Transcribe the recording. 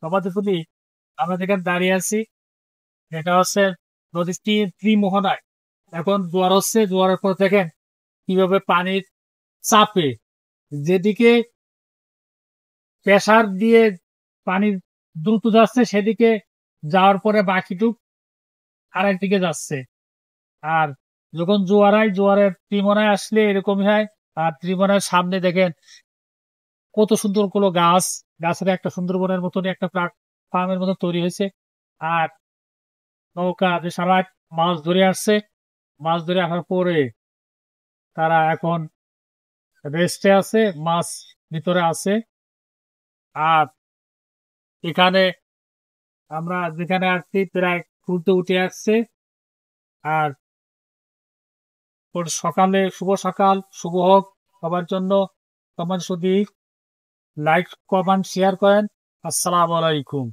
সমাধিপতি আমরা যেখানে দাঁড়িয়ে আছি এটা হচ্ছে নদীর ত্রিমোহনায় এখন জোয়ার হচ্ছে, জোয়ারের পর দেখেন কিভাবে পানির চাপে যেদিকে প্রেসার দিয়ে পানি দ্রুত যাচ্ছে সেদিকে যাওয়ার পরে বাকিটুক আরেক দিকে যাচ্ছে। আর যখন জোয়ারের ত্রিমোহনায় আসলে এরকমই হয়। আর ত্রিমোহনার সামনে দেখেন কত সুন্দর কোনো গাছ, গাছের একটা সুন্দরবনের মতন একটা ফার্মের মতো তৈরি হয়েছে। আর নৌকা যে সবাই মাছ ধরে আসছে, মাছ ধরে আসার পরে তারা এখন রেস্টে আছে, মাছ ভিতরে আছে। আর এখানে আমরা যেখানে আসছি প্রায় সূর্য উঠে আসছে। আর সকালে শুভ সকাল, শুভ হোক সবার জন্য। কমেন্ট যদি লাইক কমেন্ট শেয়ার করেন। আসসালামু আলাইকুম।